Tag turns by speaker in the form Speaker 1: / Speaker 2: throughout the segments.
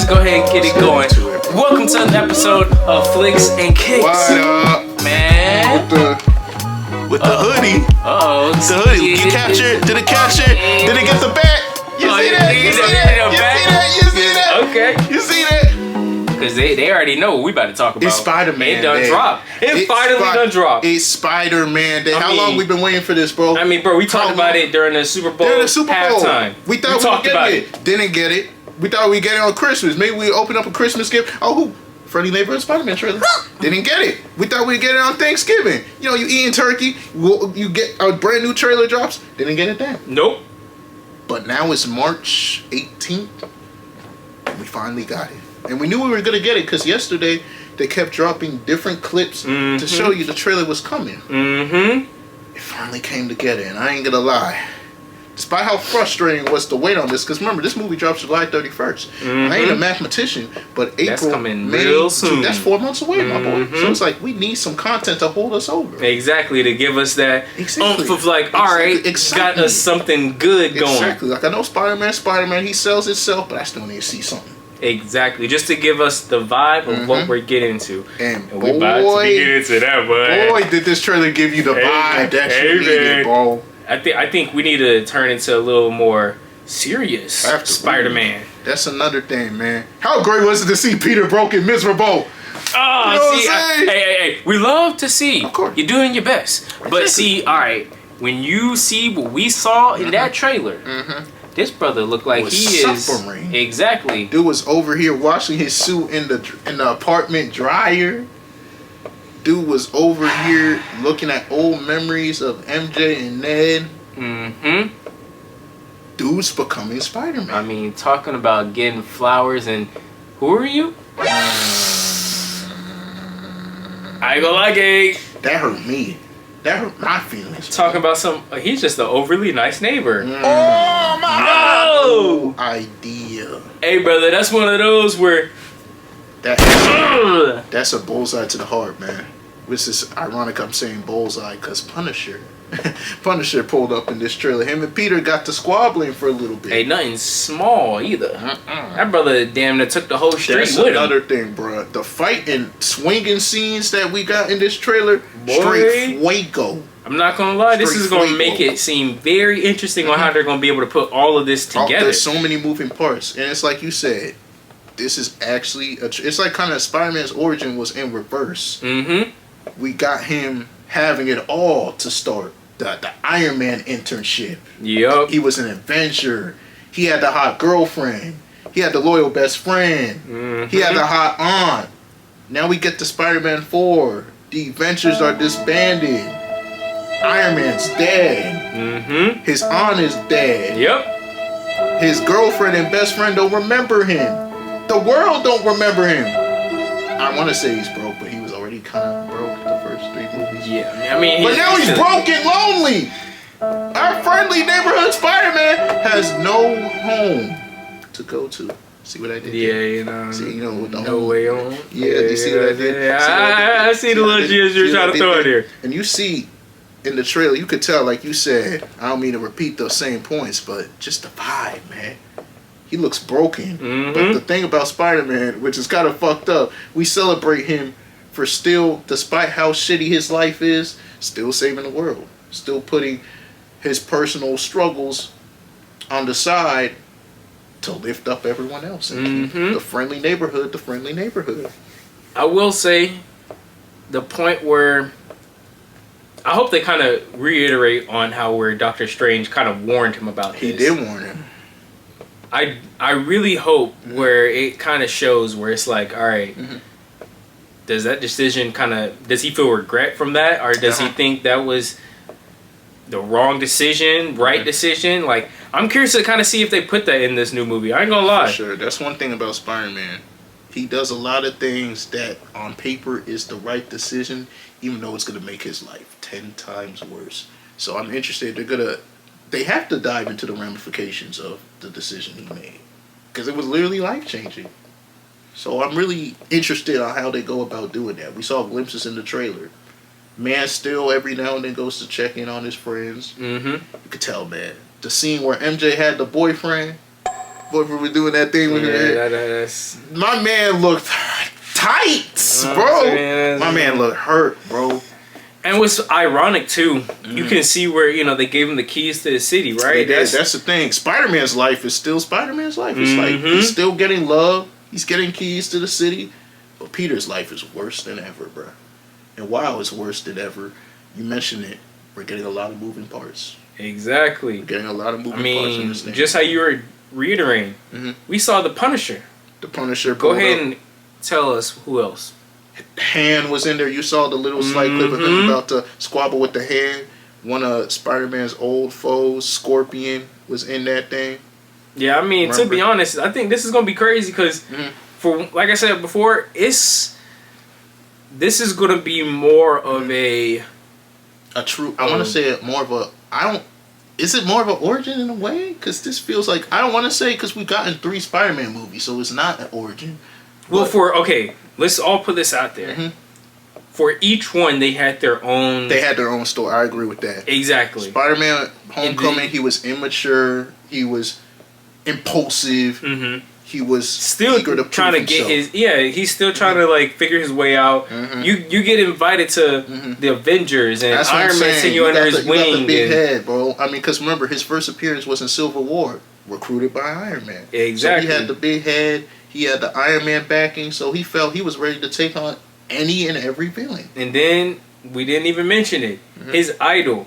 Speaker 1: go ahead and get it going. Welcome to an episode of Flicks and Kicks.
Speaker 2: What up?
Speaker 1: Man.
Speaker 2: With the hoodie.
Speaker 1: Uh-oh.
Speaker 2: The hoodie. You catch it? Did it catch it? Did it get the bat? You see that? You see that? You see that?
Speaker 1: Okay.
Speaker 2: You see that?
Speaker 1: Because they already know what we about to talk about.
Speaker 2: It's Spider-Man
Speaker 1: It done
Speaker 2: Day.
Speaker 1: dropped. It finally done dropped.
Speaker 2: It's Spider-Man Day. How long we been waiting for this, bro?
Speaker 1: I mean, bro, we talked about it during the Super Bowl halftime.
Speaker 2: We thought we would get it. Didn't get it. We thought we'd get it on Christmas. Maybe we open up a Christmas gift. Oh, Friendly Neighborhood Spider-Man trailer. Didn't get it. We thought we'd get it on Thanksgiving. You know, you eating turkey, you get a brand new trailer drops. Didn't get it then.
Speaker 1: Nope.
Speaker 2: But now it's March 18th. And we finally got it. And we knew we were going to get it because yesterday they kept dropping different clips to show you the trailer was coming.
Speaker 1: Mm-hmm.
Speaker 2: It finally came together, and I ain't going to lie. Despite how frustrating it was to wait on this, because remember, this movie drops July 31st. I ain't a mathematician, but April,
Speaker 1: that's coming
Speaker 2: May,
Speaker 1: real soon.
Speaker 2: June, that's 4 months away, my boy. So it's like, we need some content to hold us over.
Speaker 1: Exactly, to give us that oomph of like, all right, got us something good going.
Speaker 2: Exactly. Like, I know Spider-Man, he sells himself, but I still need to see something.
Speaker 1: Exactly, just to give us the vibe of what we're getting to.
Speaker 2: And
Speaker 1: we about to be getting into that,
Speaker 2: boy, did this trailer give you the vibe that you needed, bro.
Speaker 1: I think we need to turn into a little more serious Spider-Man.
Speaker 2: That's another thing, man. How great was it to see Peter broken, miserable?
Speaker 1: Oh, hey, we love to see.
Speaker 2: Of course.
Speaker 1: You're doing your best. But see, all right, when you see what we saw in that trailer, this brother looked like he is
Speaker 2: suffering.
Speaker 1: Exactly.
Speaker 2: Dude was over here washing his suit in the apartment dryer. Dude was over here looking at old memories of MJ and Ned. Dude's becoming Spider-Man.
Speaker 1: I mean, talking about getting flowers and who are you? I ain't gonna lie, Gabe.
Speaker 2: That hurt me. That hurt my feelings.
Speaker 1: Talking about he's just an overly nice neighbor.
Speaker 2: Oh my God!
Speaker 1: No
Speaker 2: idea.
Speaker 1: Hey, brother, that's one of those where
Speaker 2: that's a bullseye to the heart, man. Which is ironic I'm saying bullseye because Punisher pulled up in this trailer. Him and Peter got to squabbling for a little bit.
Speaker 1: Ain't nothing small either. That brother damn near took the whole street
Speaker 2: That's
Speaker 1: with
Speaker 2: another
Speaker 1: him.
Speaker 2: thing, bro. The fight and swinging scenes that we got in this trailer, straight fuego.
Speaker 1: I'm not gonna lie, this is gonna make it seem very interesting on how they're gonna be able to put all of this together.
Speaker 2: There's so many moving parts, and it's like you said, this is actually it's like kind of Spider-Man's origin was in reverse. We got him having it all to start. The Iron Man internship.
Speaker 1: Yep.
Speaker 2: He was an adventurer. He had the hot girlfriend. He had the loyal best friend. He had the hot aunt. Now we get to Spider-Man 4. The adventures are disbanded. Iron Man's dead. His aunt is dead.
Speaker 1: Yep.
Speaker 2: His girlfriend and best friend don't remember him. The world don't remember him. I want to say he's broke, but he was already kind of broke the first 3 movies.
Speaker 1: Yeah, I mean,
Speaker 2: but now he's broke and lonely. Our friendly neighborhood Spider-Man has no home to go to. See what I did?
Speaker 1: Yeah, you know.
Speaker 2: See, you know, with the
Speaker 1: No Way Home.
Speaker 2: Yeah, you see what I did?
Speaker 1: I see the little gears you're trying to throw in there.
Speaker 2: And you see in the trailer, you could tell, like you said, I don't mean to repeat those same points, but just the vibe, man. He looks broken. But the thing about Spider-Man, which is kind of fucked up, we celebrate him for still, despite how shitty his life is, still saving the world. Still putting his personal struggles on the side to lift up everyone else. And keep the friendly neighborhood.
Speaker 1: I will say, the point where I hope they kind of reiterate on how where Doctor Strange kind of warned him about this.
Speaker 2: He did warn him.
Speaker 1: I really hope where it kind of shows where it's like, all right, does that decision does he feel regret from that, or does he think that was the wrong decision, right decision? Like, I'm curious to kind of see if they put that in this new movie. I ain't gonna lie.
Speaker 2: For sure. That's one thing about Spider-Man. He does a lot of things that on paper is the right decision, even though it's going to make his life 10 times worse. So I'm interested. They have to dive into the ramifications of the decision he made, because it was literally life-changing. So I'm really interested on how they go about doing that. We saw glimpses in the trailer. Man still every now and then goes to check in on his friends. You could tell, man. The scene where MJ had the boyfriend, Boyfriend was doing that thing with her hair.
Speaker 1: That's...
Speaker 2: My man looked tight, bro. My man looked hurt, bro.
Speaker 1: And what's ironic too, you can see where they gave him the keys to the city, right?
Speaker 2: That's the thing. Spider-Man's life is still Spider-Man's life. It's like he's still getting love. He's getting keys to the city. But Peter's life is worse than ever, bro. And while it's worse than ever, you mentioned it. We're getting a lot of moving parts.
Speaker 1: Exactly.
Speaker 2: We're getting a lot of moving parts in this thing.
Speaker 1: Just how you were reiterating, we saw the Punisher.
Speaker 2: The Punisher.
Speaker 1: Go ahead and tell us who else.
Speaker 2: Hand was in there. You saw the little slight clip of him about to squabble with the hand. One of Spider-Man's old foes, Scorpion, was in that thing.
Speaker 1: Yeah, I mean, to be honest, I think this is gonna be crazy because, for like I said before, this is gonna be more of a true.
Speaker 2: I want to say it more of a. Is it more of an origin in a way? Because this feels like I don't want to say because we've gotten 3 Spider-Man movies, so it's not an origin.
Speaker 1: Well, let's all put this out there. For each one, they had their own.
Speaker 2: They had their own story. I agree with that.
Speaker 1: Exactly.
Speaker 2: Spider-Man: Homecoming. He was immature. He was impulsive. He was
Speaker 1: still trying to get his. Yeah, he's still trying to figure his way out. You get invited to the Avengers and
Speaker 2: that's
Speaker 1: Iron Man take you under his wing.
Speaker 2: You got the big head, bro. I mean, because remember his first appearance was in Civil War, recruited by Iron Man.
Speaker 1: Exactly.
Speaker 2: So he had the big head. He had the Iron Man backing, so he felt he was ready to take on any and every villain.
Speaker 1: And then we didn't even mention it. His idol,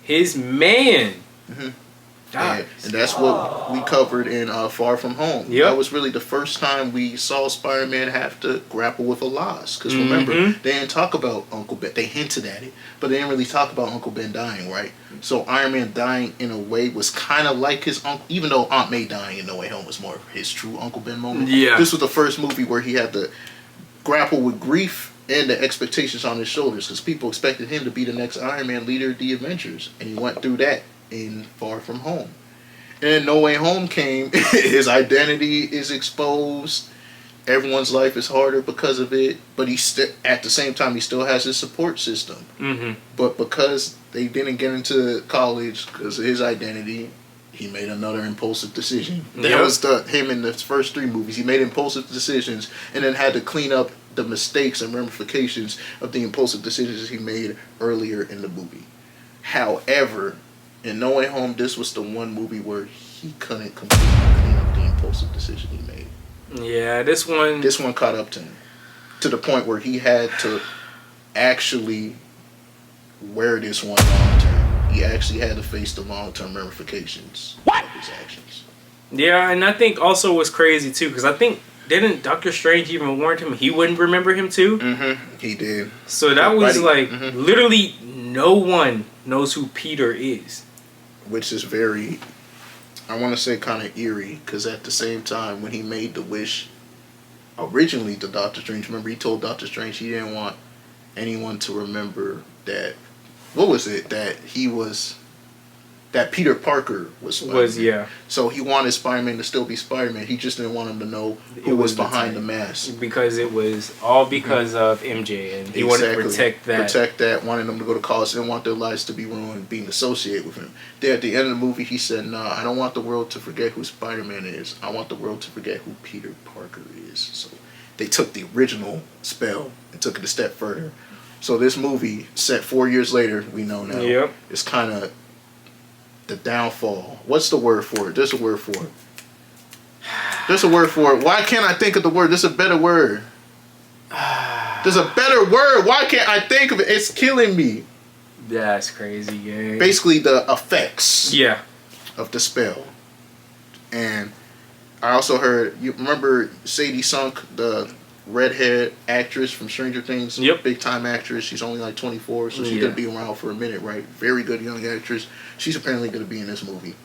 Speaker 1: his man.
Speaker 2: And that's what we covered in Far From Home. That was really the first time we saw Spider-Man have to grapple with a loss. Because remember, they didn't talk about Uncle Ben. They hinted at it, but they didn't really talk about Uncle Ben dying, right? So Iron Man dying in a way was kind of like his uncle, even though Aunt May dying in No Way Home was more of his true Uncle Ben moment.
Speaker 1: Yeah.
Speaker 2: This was the first movie where he had to grapple with grief and the expectations on his shoulders because people expected him to be the next Iron Man, leader of the Avengers. And he went through that in Far From Home. And No Way Home came. His identity is exposed. Everyone's life is harder because of it. But at the same time, he still has his support system. But because they didn't get into college because of his identity, he made another impulsive decision. That was him in the first 3 movies. He made impulsive decisions and then had to clean up the mistakes and ramifications of the impulsive decisions he made earlier in the movie. However, in No Way Home, this was the one movie where he couldn't completely clean up the impulsive decision he made.
Speaker 1: Yeah, this one
Speaker 2: caught up to him. To the point where he had to actually wear this one long term. He actually had to face the long term ramifications of his actions.
Speaker 1: Yeah, and I think also what's crazy too, because I think didn't Doctor Strange even warn him he wouldn't remember him too?
Speaker 2: He did.
Speaker 1: So that was literally no one knows who Peter is.
Speaker 2: Which is very, I want to say kind of eerie, because at the same time when he made the wish originally to Doctor Strange, remember he told Doctor Strange he didn't want anyone to remember that, what was it, that he was, that Peter Parker was Spider-Man. So he wanted Spider-Man to still be Spider-Man. He just didn't want him to know who was behind the mask.
Speaker 1: Because it was all because of MJ, and he wanted to protect that.
Speaker 2: Protect that, wanted them to go to college, didn't want their lives to be ruined being associated with him. Then at the end of the movie, he said, nah, I don't want the world to forget who Spider-Man is. I want the world to forget who Peter Parker is. So they took the original spell and took it a step further. So this movie, set 4 years later, we know now, is kind of the downfall. What's the word for it? There's a word for it. There's a word for it. Why can't I think of the word? There's a better word. There's a better word. Why can't I think of it? It's killing me.
Speaker 1: That's crazy, yeah.
Speaker 2: Basically, the effects
Speaker 1: of
Speaker 2: the spell. And I also heard, you remember Sadie Sunk, the redhead actress from Stranger Things? Big time actress. She's only like 24, so she's going to be around for a minute, right? Very good young actress. She's apparently going to be in this movie.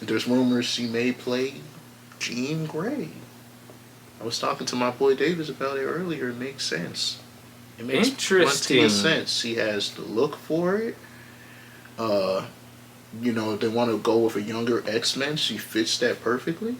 Speaker 2: There's rumors she may play Jean Grey. I was talking to my boy Davis about it earlier. It makes sense. It makes plenty of sense. She has the look for it. You know, if they want to go with a younger X-Men, she fits that perfectly.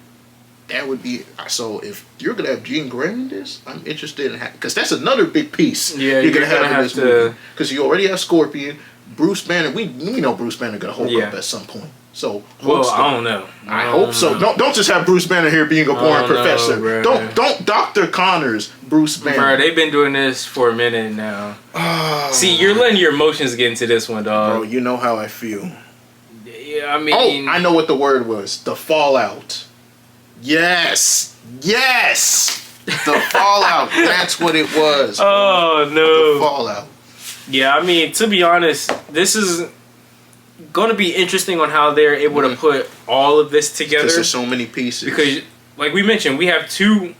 Speaker 2: That would be, so if you're going to have Jean Grey in this, I'm interested in, because that's another big piece you're going to have in this movie. Because you already have Scorpion, Bruce Banner, we know Bruce Banner going to hold up at some point. So
Speaker 1: I don't know.
Speaker 2: I hope so. Don't just have Bruce Banner here being a boring professor. Don't Dr. Connors Bruce Banner.
Speaker 1: Bro, they've been doing this for a minute now. See, you're letting your emotions get into this one, dog.
Speaker 2: Bro, you know how I feel.
Speaker 1: Yeah, I mean...
Speaker 2: I know what the word was. The fallout. Yes! The fallout. That's what it was. Bro.
Speaker 1: Oh, no.
Speaker 2: The fallout.
Speaker 1: Yeah, I mean, to be honest, this is going to be interesting on how they're able to put all of this together.
Speaker 2: Because there's so many pieces.
Speaker 1: Because, like we mentioned, we have two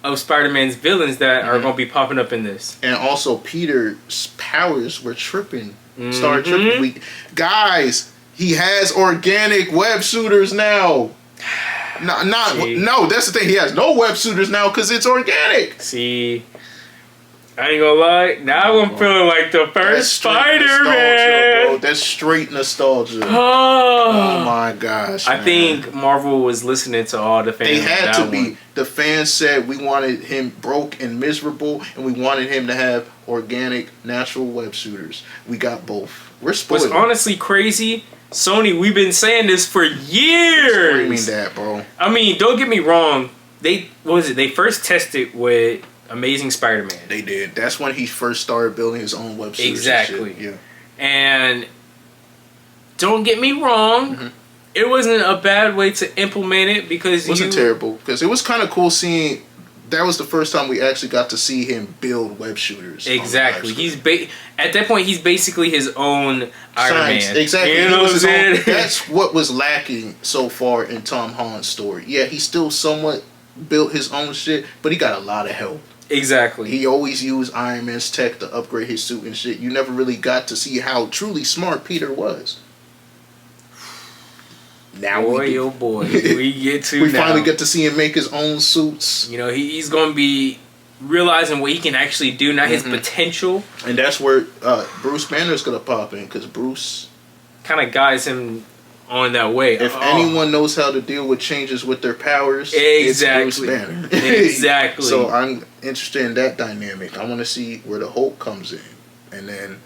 Speaker 1: of Spider-Man's villains that are going to be popping up in this.
Speaker 2: And also, Peter's powers were tripping. Started tripping. Guys, he has organic web shooters now. No, that's the thing. He has no web shooters now because it's organic.
Speaker 1: See, I ain't gonna lie. Now I'm feeling like the first Spider-Man.
Speaker 2: Bro. That's straight nostalgia.
Speaker 1: Oh
Speaker 2: my gosh.
Speaker 1: I think Marvel was listening to all the fans.
Speaker 2: They had to be.
Speaker 1: One.
Speaker 2: The fans said we wanted him broke and miserable, and we wanted him to have organic, natural web shooters. We got both. We're spoiled.
Speaker 1: What's honestly crazy, Sony, we've been saying this for years.
Speaker 2: Screaming that, bro.
Speaker 1: I mean, don't get me wrong. They first tested with Amazing Spider-Man.
Speaker 2: They did. That's when he first started building his own web shooters.
Speaker 1: Exactly.
Speaker 2: Yeah.
Speaker 1: And don't get me wrong, it wasn't a bad way to implement it because
Speaker 2: it wasn't terrible because it was kind of cool seeing. That was the first time we actually got to see him build web shooters.
Speaker 1: Exactly. He's at that point he's basically his own Iron Man.
Speaker 2: Exactly.
Speaker 1: You know what I'm saying?
Speaker 2: That's what was lacking so far in Tom Holland's story. Yeah, he still somewhat built his own shit, but he got a lot of help.
Speaker 1: Exactly.
Speaker 2: He always used Iron Man's tech to upgrade his suit and shit. You never really got to see how truly smart Peter was. Now
Speaker 1: boy, we get to
Speaker 2: we finally get to see him make his own suits.
Speaker 1: You know, he's going to be realizing what he can actually do, not his potential.
Speaker 2: And that's where Bruce Banner's going to pop in, because Bruce
Speaker 1: kind of guides him on that way.
Speaker 2: If anyone knows how to deal with changes with their powers,
Speaker 1: exactly.
Speaker 2: it's Bruce Banner.
Speaker 1: Exactly.
Speaker 2: So I'm interested in that dynamic. I want to see where the Hulk comes in, and then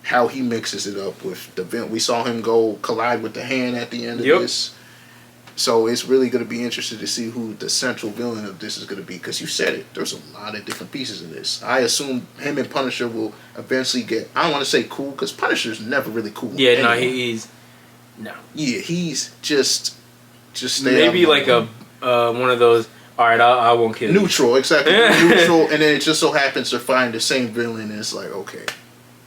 Speaker 2: how he mixes it up with the villain. We saw him go collide with the hand at the end of this. So it's really going to be interesting to see who the central villain of this is going to be, because you said it. There's a lot of different pieces in this. I assume him and Punisher will eventually get, I don't want to say cool, because Punisher's never really cool.
Speaker 1: Yeah, anyway. No, he's... No.
Speaker 2: Yeah, he's just
Speaker 1: maybe like a one of those. All right, I won't kill you.
Speaker 2: Neutral, exactly. Neutral, and then it just so happens to find the same villain, and it's like, okay,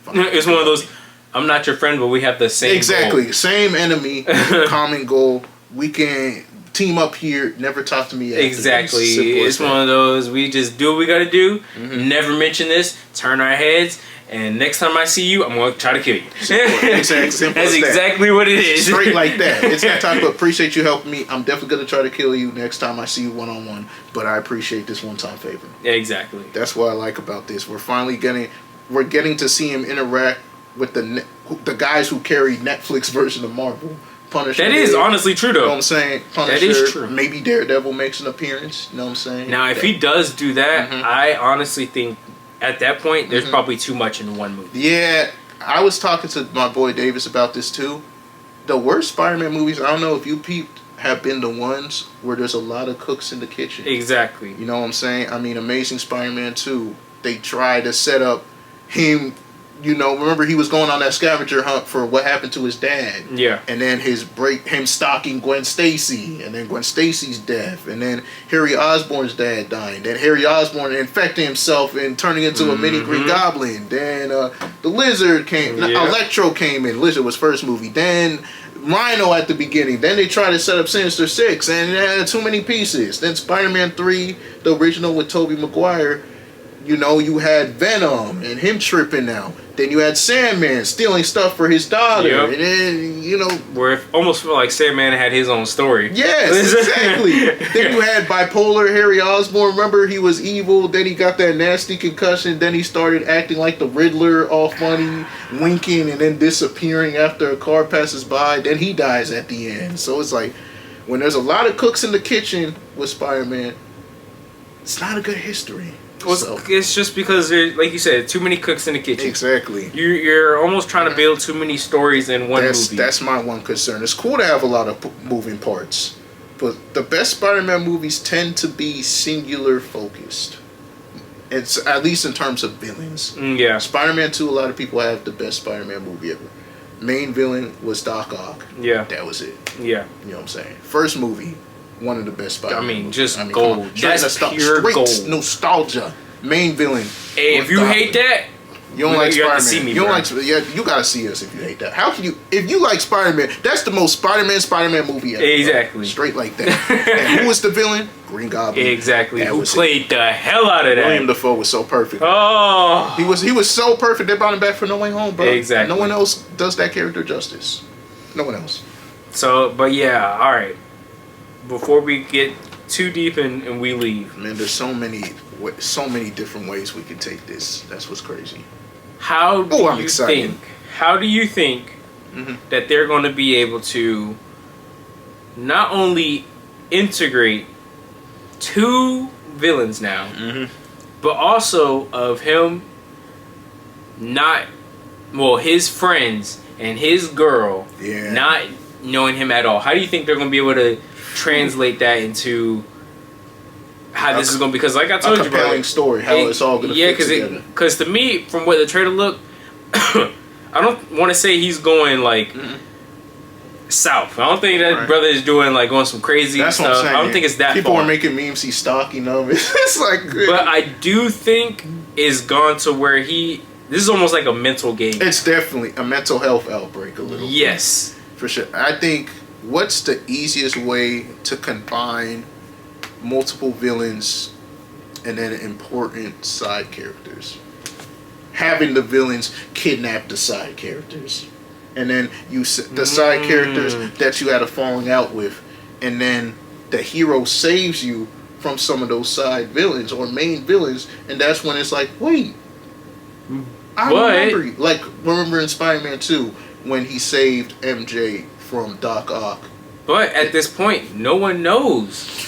Speaker 1: fine. It's one of those. I'm not your friend, but we have the same.
Speaker 2: Exactly,
Speaker 1: goal.
Speaker 2: Same enemy, common goal. We can team up here. Never talk to me.
Speaker 1: Exactly, it's one of those. We just do what we got to do. Never mention this. Turn our heads. And next time I see you, I'm going to try to kill you.
Speaker 2: Exactly.
Speaker 1: That's exactly what it is.
Speaker 2: Straight like that. It's that type of appreciate you helping me. I'm definitely going to try to kill you next time I see you one-on-one. But I appreciate this one-time favor.
Speaker 1: Exactly.
Speaker 2: That's what I like about this. We're finally getting to see him interact with the guys who carry Netflix version of Marvel. Punisher.
Speaker 1: That is honestly true, though.
Speaker 2: You know what I'm saying? Punisher,
Speaker 1: that is true.
Speaker 2: Maybe Daredevil makes an appearance. You know what I'm saying?
Speaker 1: Now, if he does do that, I honestly think at that point, there's probably too much in one movie.
Speaker 2: Yeah, I was talking to my boy Davis about this too. The worst Spider-Man movies, I don't know if you peeped, have been the ones where there's a lot of cooks in the kitchen.
Speaker 1: Exactly.
Speaker 2: You know what I'm saying? I mean, Amazing Spider-Man 2, they tried to set up him, you know, remember he was going on that scavenger hunt for what happened to his dad.
Speaker 1: Yeah.
Speaker 2: And then him stalking Gwen Stacy, and then Gwen Stacy's death, and then Harry Osborn's dad dying, then Harry Osborn infecting himself and turning into a mini Green Goblin, then the Lizard came, Electro came in, Lizard was first movie, then Rhino at the beginning, then they tried to set up Sinister Six, and it had too many pieces, then Spider-Man 3, the original with Tobey Maguire, you know, you had Venom and him tripping now. Then you had Sandman stealing stuff for his daughter.
Speaker 1: Yep.
Speaker 2: And then, you know...
Speaker 1: Where it almost felt like Sandman had his own story.
Speaker 2: Yes, exactly. Then you had bipolar Harry Osborn. Remember, he was evil. Then he got that nasty concussion. Then he started acting like the Riddler, all funny, winking, and then disappearing after a car passes by. Then he dies at the end. So it's like, when there's a lot of cooks in the kitchen with Spider-Man, it's not a good history.
Speaker 1: Well,
Speaker 2: So,
Speaker 1: it's just because there's, like you said, too many cooks in the kitchen.
Speaker 2: exactly.
Speaker 1: You're almost trying to build too many stories in one movie.
Speaker 2: That's my one concern. It's cool to have a lot of moving parts, but the best Spider-Man movies tend to be singular focused. It's at least in terms of villains.
Speaker 1: Yeah.
Speaker 2: Spider-Man 2, a lot of people have the best Spider-Man movie ever. Main villain was Doc Ock.
Speaker 1: Yeah.
Speaker 2: That was it.
Speaker 1: Yeah.
Speaker 2: You know what I'm saying? First movie, one of the best Spider-Man movies.
Speaker 1: Just
Speaker 2: come
Speaker 1: gold.
Speaker 2: on. Straight
Speaker 1: That's pure
Speaker 2: straight
Speaker 1: gold.
Speaker 2: nostalgia. Main villain.
Speaker 1: Hey, if
Speaker 2: was
Speaker 1: you
Speaker 2: Doc
Speaker 1: hate
Speaker 2: Ock.
Speaker 1: that,
Speaker 2: You don't like
Speaker 1: you have to
Speaker 2: Spider-Man.
Speaker 1: see me,
Speaker 2: you don't
Speaker 1: bro.
Speaker 2: like. Yeah, you gotta see us if you hate that. How can you? If you like Spider-Man, that's the most Spider-Man movie ever.
Speaker 1: Exactly.
Speaker 2: Bro. Straight like that. And who was the villain? Green Goblin.
Speaker 1: exactly.
Speaker 2: That
Speaker 1: Who
Speaker 2: was
Speaker 1: played the hell out of
Speaker 2: William
Speaker 1: that?
Speaker 2: Dafoe was so perfect.
Speaker 1: Oh.
Speaker 2: He was so perfect. They brought him back for No Way Home, bro.
Speaker 1: Exactly.
Speaker 2: No one else does that character justice. No one else.
Speaker 1: So, but yeah, all right. Before we get too deep and we leave,
Speaker 2: Man, there's so many different ways we can take this. That's what's crazy.
Speaker 1: how do
Speaker 2: I'm
Speaker 1: you
Speaker 2: excited.
Speaker 1: think? How do you think
Speaker 2: Mhm.
Speaker 1: that they're going to be able to not only integrate two villains now, but also of him not, well, his friends and his girl
Speaker 2: Yeah.
Speaker 1: not knowing him at all? How do you think they're going to be able to translate that into how this is going to be? Because like I
Speaker 2: A
Speaker 1: told you, bro,
Speaker 2: compelling story. How it's all gonna fit together.
Speaker 1: because to me, from what the trailer looked, I don't want to say he's going like south. I don't think that
Speaker 2: Right.
Speaker 1: brother is doing like going some crazy
Speaker 2: That's
Speaker 1: stuff.
Speaker 2: what I'm saying.
Speaker 1: I don't think it's that
Speaker 2: People
Speaker 1: far.
Speaker 2: are making memes. He's stalking them. It's like,
Speaker 1: But I do think it's gone to where he. This is almost like a mental game.
Speaker 2: it's definitely a mental health outbreak. A little.
Speaker 1: Yes.
Speaker 2: For sure. I think what's the easiest way to combine multiple villains and then important side characters? Having the villains kidnap the side characters. And then the side characters that you had a falling out with. And then the hero saves you from some of those side villains or main villains. And that's when it's like, wait. I
Speaker 1: What?
Speaker 2: remember you. Like, remember in Spider-Man 2 when he saved MJ from Doc Ock.
Speaker 1: But at this point, no one knows.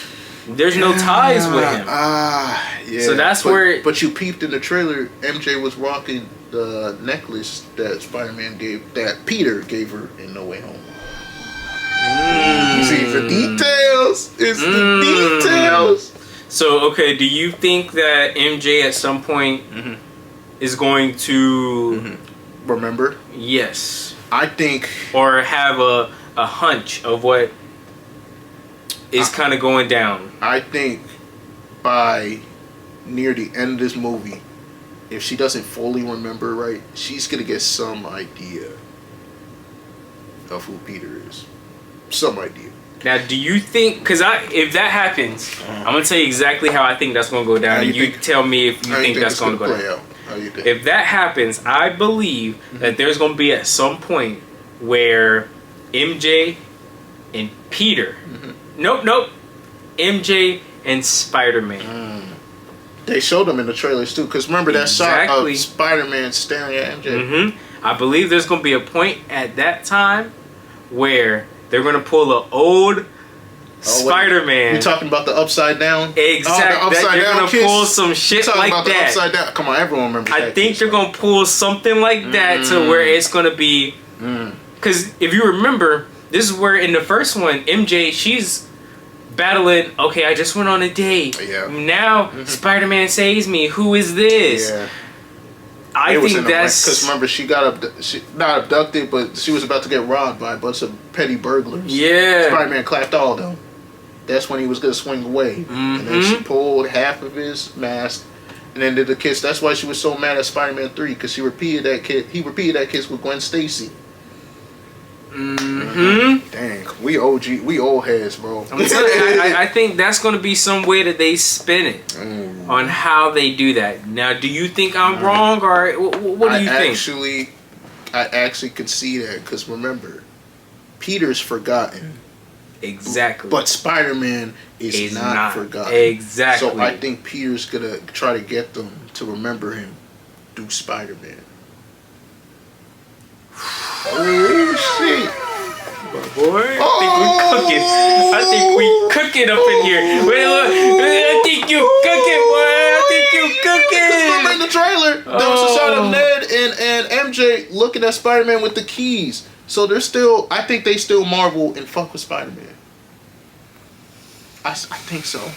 Speaker 1: There's no ties with him.
Speaker 2: Yeah.
Speaker 1: So that's where-
Speaker 2: But you peeped in the trailer, MJ was rocking the necklace that Spider-Man that Peter gave her in No Way Home. You see the details. It's the details.
Speaker 1: So, okay, do you think that MJ at some point is going to,
Speaker 2: Remember,
Speaker 1: yes,
Speaker 2: I think
Speaker 1: or have a hunch of what is kind of going down?
Speaker 2: I think by near the end of this movie, if she doesn't fully remember right, she's gonna get some idea of who Peter is. Some idea.
Speaker 1: Now, do you think? Because if that happens, I'm gonna tell you exactly how I think that's gonna go down,
Speaker 2: How
Speaker 1: and
Speaker 2: you
Speaker 1: you
Speaker 2: think-
Speaker 1: tell me if you
Speaker 2: How
Speaker 1: think that's
Speaker 2: it's
Speaker 1: gonna go
Speaker 2: play
Speaker 1: down.
Speaker 2: out? How you think?
Speaker 1: If that happens, I believe that there's gonna be at some point where MJ and Peter, nope, MJ and Spider-Man.
Speaker 2: They showed them in the trailers too, because remember that shot
Speaker 1: Exactly.
Speaker 2: of Spider-Man staring at MJ.
Speaker 1: I believe there's gonna be a point at that time where they're gonna pull an old Spider-Man.
Speaker 2: You talking about the upside down?
Speaker 1: Exactly.
Speaker 2: Oh, the upside
Speaker 1: They're
Speaker 2: down
Speaker 1: gonna
Speaker 2: kiss?
Speaker 1: pull some shit
Speaker 2: Talking
Speaker 1: like
Speaker 2: about
Speaker 1: that.
Speaker 2: The upside down. Come on, everyone remembers
Speaker 1: I
Speaker 2: that
Speaker 1: think
Speaker 2: kiss,
Speaker 1: they're
Speaker 2: right?
Speaker 1: gonna pull something like that to where it's gonna be. Because if you remember, this is where in the first one, MJ, she's battling. Okay, I just went on a date.
Speaker 2: Yeah.
Speaker 1: Now Spider-Man saves me. Who is this?
Speaker 2: Yeah.
Speaker 1: I think that's
Speaker 2: because remember she got not abducted, but she was about to get robbed by a bunch of petty burglars.
Speaker 1: yeah.
Speaker 2: Spider-Man clapped all of them. That's when he was gonna swing away, and then she pulled half of his mask, and then did the kiss. That's why she was so mad at Spider-Man 3 because she repeated that kiss. He repeated that kiss with Gwen Stacy. Dang, we OG, we old heads, bro.
Speaker 1: I'm telling you, I think that's going to be some way that they spin it on how they do that. Now, do you think I'm wrong, or what do you think?
Speaker 2: I actually could see that because remember, Peter's forgotten,
Speaker 1: Exactly.
Speaker 2: but Spider-Man is
Speaker 1: He's
Speaker 2: not forgotten.
Speaker 1: Exactly.
Speaker 2: So I think Peter's gonna try to get them to remember him through Spider-Man. Oh shit!
Speaker 1: Boy, I think we cooking. I think we cooking up in here. I think you cooking, boy. I think you cooking.
Speaker 2: Remember in the trailer, there was a shot of Ned and MJ looking at Spider-Man with the keys. So they're still, I think they still marvel and fuck with Spider-Man. I think so.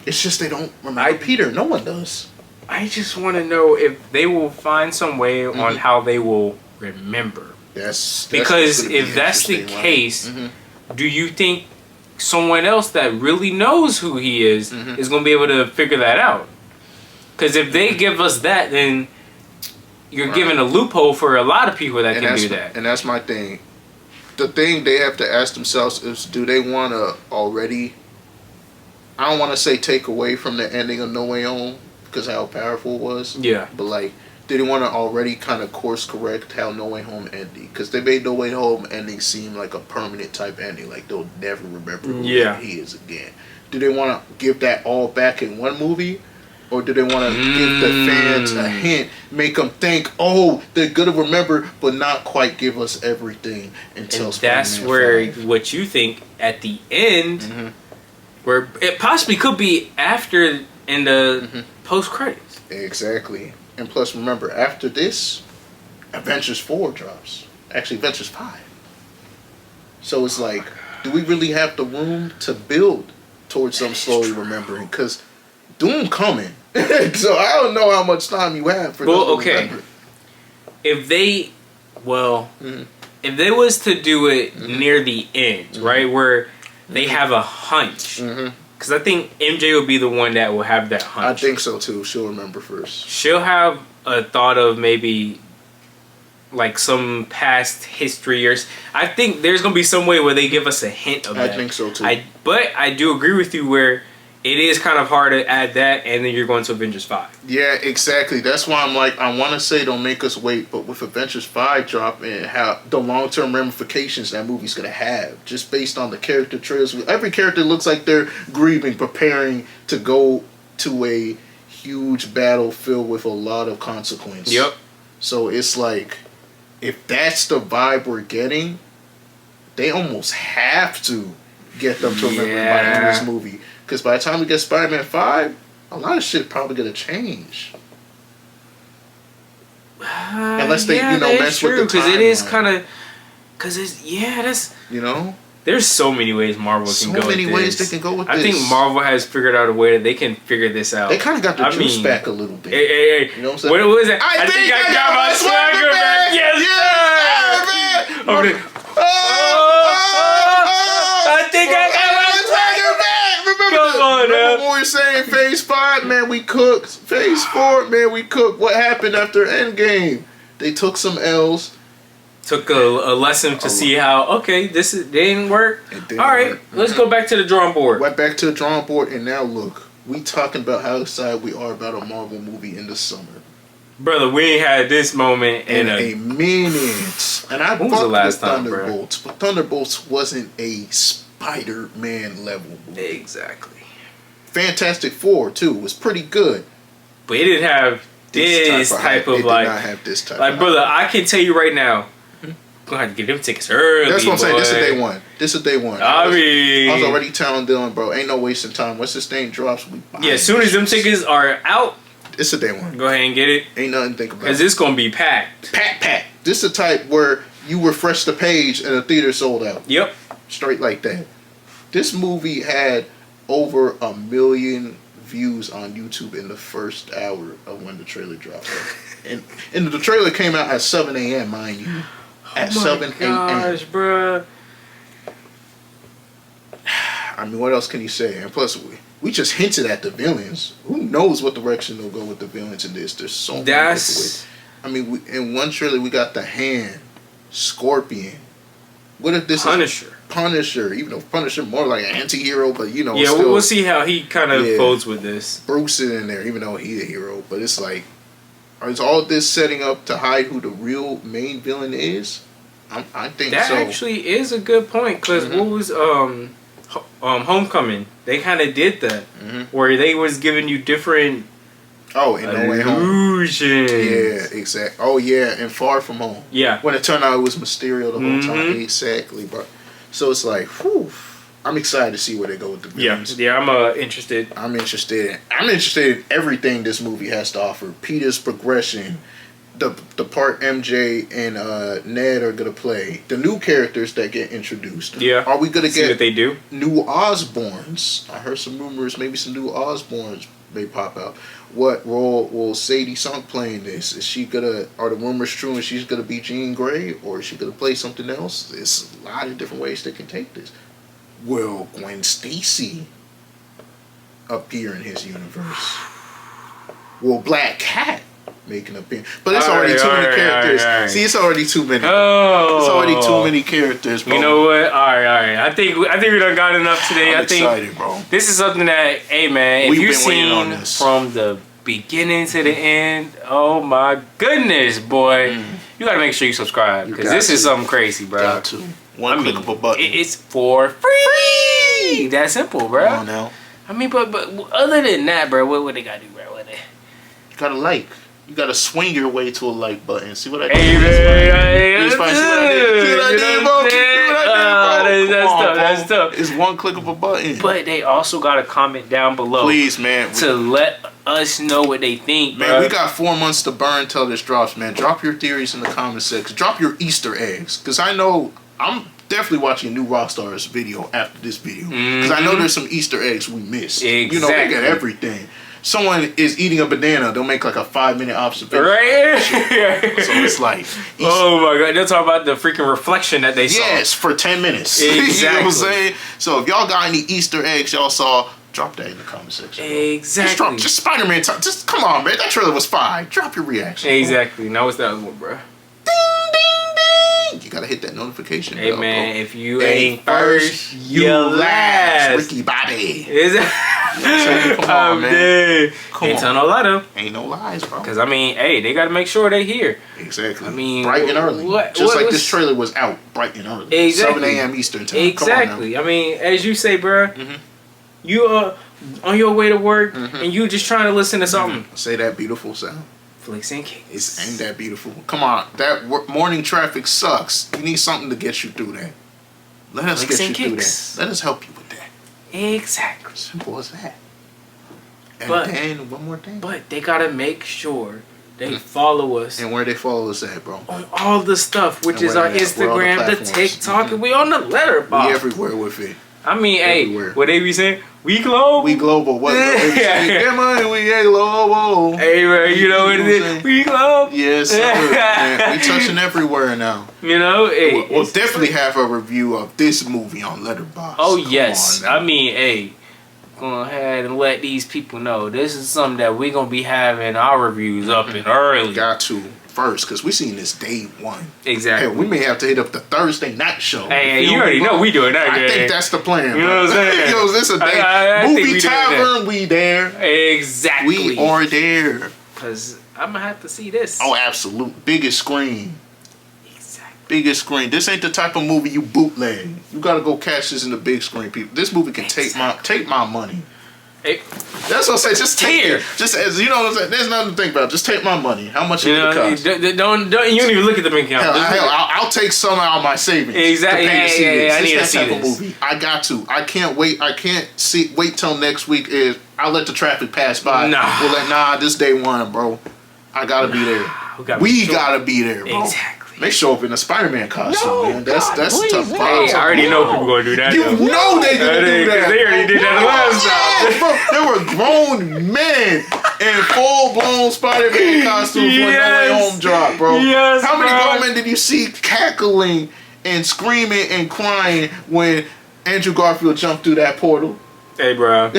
Speaker 2: It's just they don't remember Peter. No one does.
Speaker 1: I just want to know if they will find some way on how they will remember. Because if that's the case, do you think someone else that really knows who he is going to be able to figure that out? Because if they give us that, then you're giving a loophole for a lot of people that can do that.
Speaker 2: And that's my thing. The thing they have to ask themselves is, do they want to already, I don't want to say take away from the ending of No Way Home because how powerful it was.
Speaker 1: Yeah.
Speaker 2: But like, do they want to already kind of course correct how No Way Home ended? Because they made No Way Home ending seem like a permanent type ending. Like they'll never remember who he is again. Do they want to give that all back in one movie? Or do they want to give the fans a hint, make them think, oh, they're going to remember, but not quite give us everything until Spider-Man
Speaker 1: that's where
Speaker 2: 5.
Speaker 1: what you think at the end, where it possibly could be after in the post credits.
Speaker 2: Exactly. And plus, remember, after this, Avengers 4 drops. Actually, Avengers 5. So it's like, do we really have the room to build towards them slowly remembering? Because Doom coming. So I don't know how much time you have for them to remember.
Speaker 1: If they, if they was to do it near the end, right, where they have a hunch, because I think MJ will be the one that will have that hunch.
Speaker 2: I think so too. She'll remember first.
Speaker 1: She'll have a thought of maybe like some past history, or I think there's gonna be some way where they give us a hint of that.
Speaker 2: I think so too.
Speaker 1: But I do agree with you where it is kind of hard to add that, and then you're going to Avengers 5.
Speaker 2: Yeah, exactly. That's why I'm like, I want to say don't make us wait, but with Avengers 5 dropping, how the long-term ramifications that movie's going to have, just based on the character trails. Every character looks like they're grieving, preparing to go to a huge battle filled with a lot of consequence.
Speaker 1: Yep.
Speaker 2: So it's like, if that's the vibe we're getting, they almost have to get them to remember by the end of this movie. Because by the time we get Spider-Man 5, a lot of shit probably going to change. Unless they, mess with the timeline.
Speaker 1: Because it is kind of... Because it's... Yeah, that's... There's so many ways Marvel can go with this. So many ways they can go with this. I think Marvel has figured out a way that they can figure this out.
Speaker 2: They kind of got the juice back a little bit.
Speaker 1: Hey.
Speaker 2: You know what I'm saying?
Speaker 1: What was it? I think I got my swagger back. Yes, sir! I think I got my swagger back.
Speaker 2: Remember when we were saying Phase 5, man, we cooked. Phase 4, man, we cooked. What happened after Endgame? They took some L's.
Speaker 1: Took a lesson to see how, they didn't work. Alright, let's go back to the drawing board.
Speaker 2: Went back to the drawing board, and now look. We talking about how excited we are about a Marvel movie in the summer.
Speaker 1: Brother, we ain't had this moment in
Speaker 2: a minute. And I
Speaker 1: when was the last time,
Speaker 2: Thunderbolts, but Thunderbolts wasn't a Spider-Man level movie.
Speaker 1: Exactly.
Speaker 2: Fantastic Four too was pretty good,
Speaker 1: but it didn't have this type of like. It did not have this type. Like, brother, I can tell you right now, I'm gonna have to get them tickets early.
Speaker 2: That's what I'm saying. This is day one. I
Speaker 1: was
Speaker 2: already telling Dylan, bro, ain't no wasting time. Once this thing drops, we buy
Speaker 1: as soon as them tickets are out,
Speaker 2: it's a day one.
Speaker 1: Go ahead and get it.
Speaker 2: Ain't nothing to think about.
Speaker 1: Because it's gonna be packed.
Speaker 2: Packed. This is the type where you refresh the page and the theater sold out.
Speaker 1: Yep.
Speaker 2: Straight like that. This movie had over 1 million views on YouTube in the first hour of when the trailer dropped. and the trailer came out at 7 a.m., mind you. At 7 a.m.
Speaker 1: Gosh, bruh.
Speaker 2: I mean, what else can you say? And plus, we just hinted at the villains. Who knows what direction they'll go with the villains in this? There's so many different ways. I mean, in one trailer, we got the Hand, Scorpion. What if this
Speaker 1: is
Speaker 2: Punisher? Even though Punisher more like an anti-hero, but
Speaker 1: yeah, we'll see how he kind of folds with this.
Speaker 2: Bruce is in there, even though he's a hero. But it's like, is all this setting up to hide who the real main villain is? I think
Speaker 1: that actually is a good point, because what was Homecoming? They kind of did that where they was giving you different
Speaker 2: in No Way Home.
Speaker 1: Illusions.
Speaker 2: Yeah, exactly. Oh yeah, and Far From Home.
Speaker 1: Yeah.
Speaker 2: When it turned out it was Mysterio the whole time. Exactly, bro. So it's like, whew. I'm excited to see where they go with the villains.
Speaker 1: Yeah, I'm interested.
Speaker 2: I'm interested in everything this movie has to offer. Peter's progression, the part MJ and Ned are gonna play, the new characters that get introduced.
Speaker 1: Yeah.
Speaker 2: Are we gonna
Speaker 1: See
Speaker 2: get
Speaker 1: what they do?
Speaker 2: new Osborns? I heard some rumors, maybe some new Osborns may pop out. What role will Sadie Sunk play in this? Are the rumors true and she's gonna be Jean Grey, or is she gonna play something else? There's a lot of different ways they can take this. Will Gwen Stacy appear in his universe? Will Black Cat make an appearance? But it's already too many characters. See, it's already too many.
Speaker 1: Oh,
Speaker 2: it's already too many characters, bro.
Speaker 1: You know what? All right. I think we done got enough today.
Speaker 2: I'm
Speaker 1: I think
Speaker 2: excited, bro.
Speaker 1: this is something that, hey man, if
Speaker 2: We've
Speaker 1: you've
Speaker 2: been waiting on
Speaker 1: seen
Speaker 2: this.
Speaker 1: from the beginning to the end, oh my goodness, boy, you gotta make sure you subscribe because this is something crazy, bro.
Speaker 2: Got to. One click of a button.
Speaker 1: It's for free. That simple, bro.
Speaker 2: Come on now.
Speaker 1: I mean, but other than that, bro, what they gotta do, bro?
Speaker 2: You gotta like. You gotta swing your way to a like button. See what I did?
Speaker 1: Hey, man,
Speaker 2: See what I did, bro?
Speaker 1: That's tough.
Speaker 2: It's one click of a button.
Speaker 1: But they also gotta comment down below.
Speaker 2: Please, man.
Speaker 1: To let us know what they think,
Speaker 2: Man,
Speaker 1: bro.
Speaker 2: we got 4 months to burn till this drops, man. Drop your theories in the comment section. Drop your Easter eggs. Because I know I'm definitely watching a new Rockstars video after this video. Because I know there's some Easter eggs we missed.
Speaker 1: Exactly.
Speaker 2: You know, they got everything. Someone is eating a banana, they'll make like a 5-minute observation.
Speaker 1: Right?
Speaker 2: So it's like...
Speaker 1: Oh my god, they'll talk about the freaking reflection that they saw.
Speaker 2: Yes, for 10 minutes.
Speaker 1: Exactly.
Speaker 2: You know what I'm saying? So if y'all got any Easter eggs y'all saw, drop that in the comment section.
Speaker 1: Exactly.
Speaker 2: Just Spider-Man time. Just come on, man. That trailer was fire. Drop your reaction.
Speaker 1: Exactly. Now what's that other one, bro?
Speaker 2: Ding, ding, ding. You gotta hit that notification
Speaker 1: Hey
Speaker 2: bell,
Speaker 1: man,
Speaker 2: bro.
Speaker 1: if you ain't first, you last.
Speaker 2: Ricky Bobby.
Speaker 1: Is it?
Speaker 2: Come on, man.
Speaker 1: Dead.
Speaker 2: Come
Speaker 1: Ain't
Speaker 2: on.
Speaker 1: tell no lie though.
Speaker 2: Ain't no lies, bro.
Speaker 1: Cause I mean, hey, they gotta make sure they here.
Speaker 2: Exactly.
Speaker 1: I mean,
Speaker 2: bright and early. Just like this trailer was out bright and early.
Speaker 1: Exactly.
Speaker 2: 7 a.m. Eastern time.
Speaker 1: Exactly. I mean, as you say, bro, you are on your way to work and you just trying to listen to something.
Speaker 2: Say that beautiful sound.
Speaker 1: Flicks and Kicks.
Speaker 2: Ain't that beautiful? Come on, that morning traffic sucks. You need something to get you through that. Let us
Speaker 1: Flicks
Speaker 2: get
Speaker 1: and
Speaker 2: you through
Speaker 1: Kicks.
Speaker 2: that. Let us help you with that.
Speaker 1: Exactly.
Speaker 2: Simple as that. And
Speaker 1: But-
Speaker 2: then one more thing.
Speaker 1: But they gotta make sure they follow us
Speaker 2: And where they follow us at, bro?
Speaker 1: on all the stuff, which
Speaker 2: And
Speaker 1: is
Speaker 2: where
Speaker 1: our
Speaker 2: they at? Where all the
Speaker 1: Instagram, the
Speaker 2: platforms?
Speaker 1: TikTok, and we on the Letterboxd.
Speaker 2: We everywhere with it.
Speaker 1: I mean,
Speaker 2: everywhere.
Speaker 1: hey, what they be saying? We global.
Speaker 2: We global. What?
Speaker 1: Yeah.
Speaker 2: Yeah, man, we ain't global.
Speaker 1: Hey, man, you know what it is? We global.
Speaker 2: Yes, sir. Man, we touching everywhere now.
Speaker 1: You know, hey,
Speaker 2: We'll definitely have a review of this movie on Letterboxd.
Speaker 1: oh
Speaker 2: Come
Speaker 1: yes,
Speaker 2: on now.
Speaker 1: I mean, hey, go ahead and let these people know this is something that we gonna be having our reviews up and early.
Speaker 2: Got to first because we seen this day one.
Speaker 1: Exactly.
Speaker 2: Hey, we may have to hit up the Thursday night show.
Speaker 1: Hey,
Speaker 2: feel
Speaker 1: you
Speaker 2: me,
Speaker 1: already
Speaker 2: bro?
Speaker 1: know we doing that.
Speaker 2: I
Speaker 1: yeah.
Speaker 2: think that's the plan.
Speaker 1: You
Speaker 2: bro.
Speaker 1: know what I'm saying?
Speaker 2: Yo, this a day.
Speaker 1: I think we
Speaker 2: Movie
Speaker 1: doing that.
Speaker 2: tavern, we there.
Speaker 1: Exactly.
Speaker 2: We are there.
Speaker 1: Cause I'm gonna have to see this.
Speaker 2: Oh, absolute. Biggest screen.
Speaker 1: Exactly.
Speaker 2: Biggest screen. This ain't the type of movie you bootleg. You gotta go catch this in the big screen, people. This movie can take my money.
Speaker 1: Hey,
Speaker 2: That's what I'm saying. Just take
Speaker 1: Here.
Speaker 2: it. Just as you know what I'm saying. There's nothing to think about. Just take my money. How much
Speaker 1: you
Speaker 2: it
Speaker 1: know,
Speaker 2: cost?
Speaker 1: don't you don't even look at the bank account.
Speaker 2: Hell, I'll take some out of my savings.
Speaker 1: Exactly.
Speaker 2: To pay to see
Speaker 1: Yeah,
Speaker 2: this.
Speaker 1: I need to
Speaker 2: It's
Speaker 1: see
Speaker 2: that type
Speaker 1: this.
Speaker 2: of movie. I got to. I can't wait. I can't wait till next week. I'll let the traffic pass by.
Speaker 1: Nah.
Speaker 2: We're like, this day one, bro. I gotta be there. We gotta be there, bro.
Speaker 1: Exactly.
Speaker 2: They show up in a Spider-Man costume, man. That's
Speaker 1: please,
Speaker 2: tough.
Speaker 1: man. Hey, I already know people gonna do that.
Speaker 2: You
Speaker 1: though.
Speaker 2: know they gonna do that.
Speaker 1: They already did that the last time.
Speaker 2: Bro, there were grown men in full-blown Spider-Man costumes when No Way
Speaker 1: Yes.
Speaker 2: Home dropped, bro.
Speaker 1: Yes,
Speaker 2: How many
Speaker 1: bro.
Speaker 2: grown men did you see cackling and screaming and crying when Andrew Garfield jumped through that portal?
Speaker 1: Hey, bro.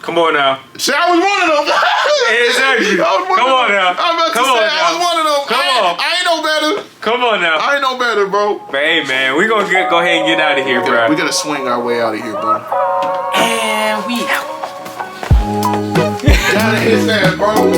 Speaker 1: Come on now.
Speaker 2: See, I was one of them.
Speaker 1: Exactly.
Speaker 2: I was one
Speaker 1: Come
Speaker 2: of
Speaker 1: on
Speaker 2: them.
Speaker 1: now.
Speaker 2: I'm about
Speaker 1: Come
Speaker 2: to say
Speaker 1: on
Speaker 2: I
Speaker 1: now.
Speaker 2: was one of them.
Speaker 1: Come on.
Speaker 2: I ain't no better.
Speaker 1: Come on now.
Speaker 2: I ain't no better, bro.
Speaker 1: But hey, man, we gonna go ahead and get out of here, bro.
Speaker 2: We gotta swing our way out of here, bro.
Speaker 1: And we out.
Speaker 2: Gotta hit that, bro.